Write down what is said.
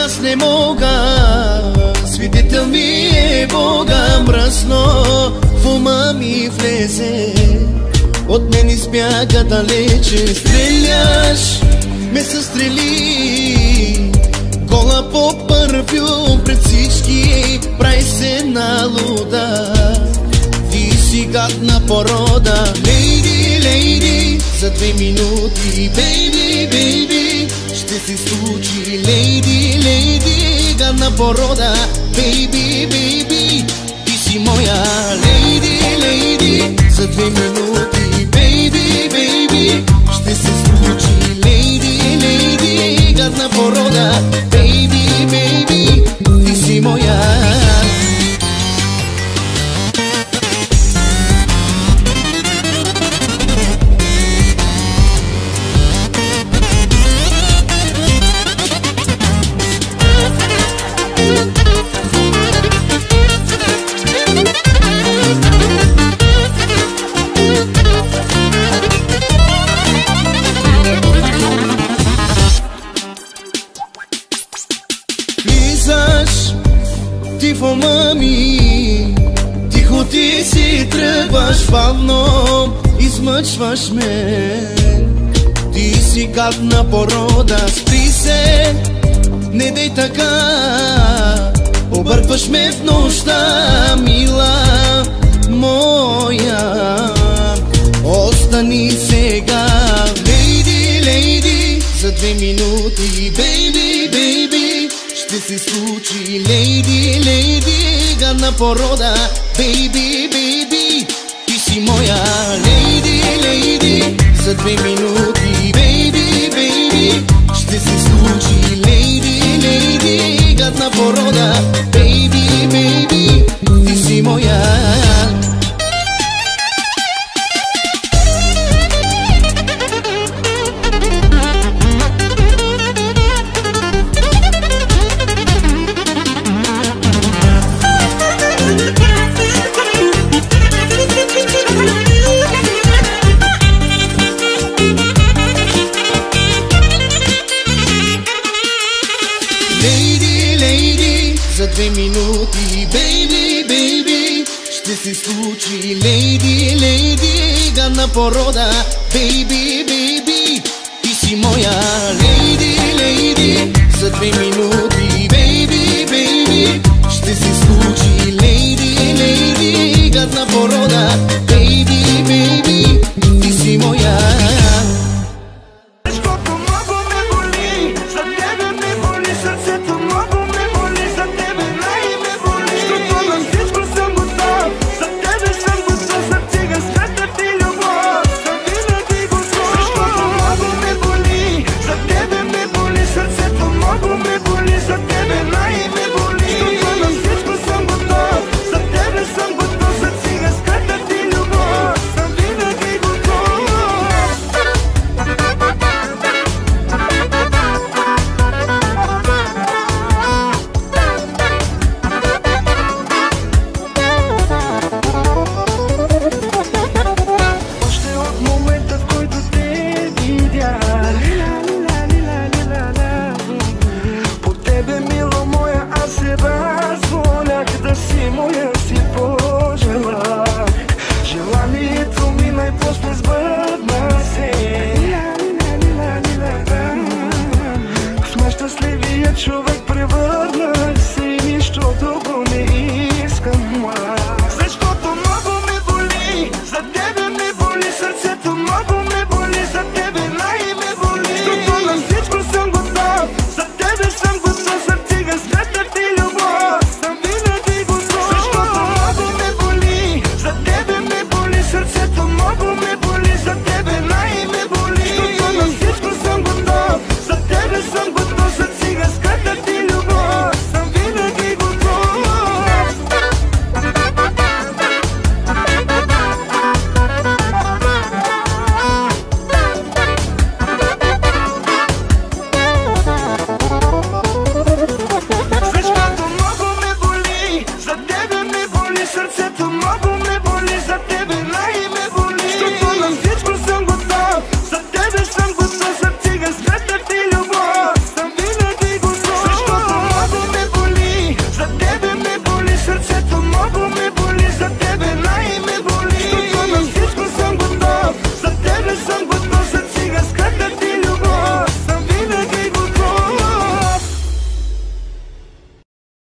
аз не мога, свидетел ми е Бога. Мръсно в ума ми влезе, от мен избяга далече. Стреляш ме със стрели, кола по парфюм пред всички, прави се на луда. Ти си гадна порода, лейди, лейди, за 2 минути, бейби, бейби, ще се случи. Лейди, лейди, гадна порода, бейби, бейби, ти си моя. Лейди, лейди, за 2 минути, бейби, бейби, ще се случи. Лейди, лейди, гадна порода, бейби, бейби, ти си моя. Ти в ума ми, тихо ти си тръгваш, бавно измъчваш ме. Ти си гадна порода, спри се, не дей така, объркваш ме в нощта, мила моя. Остани сега, лейди, лейди, за 2 минути, бейби, бейби, ще се случи. Лейди, лейди, гадна порода, бейби, бейби, ти си моя. Лейди, лейди, за 2 минути, бейби, бейби, ще се случи. Лейди, лейди, гадна порода, бейби, бейби, ти си моя. Лейди, лейди, за 2 минути, бейби, бейби, ще се случи. Лейди, лейди, гадна порода, бейби, бейби, ти си моя. Лейди, лейди, за 2 минути, бейби, бейби, ще се случи. Лейди, лейди, гадна порода, бейби, бейби, ти си моя.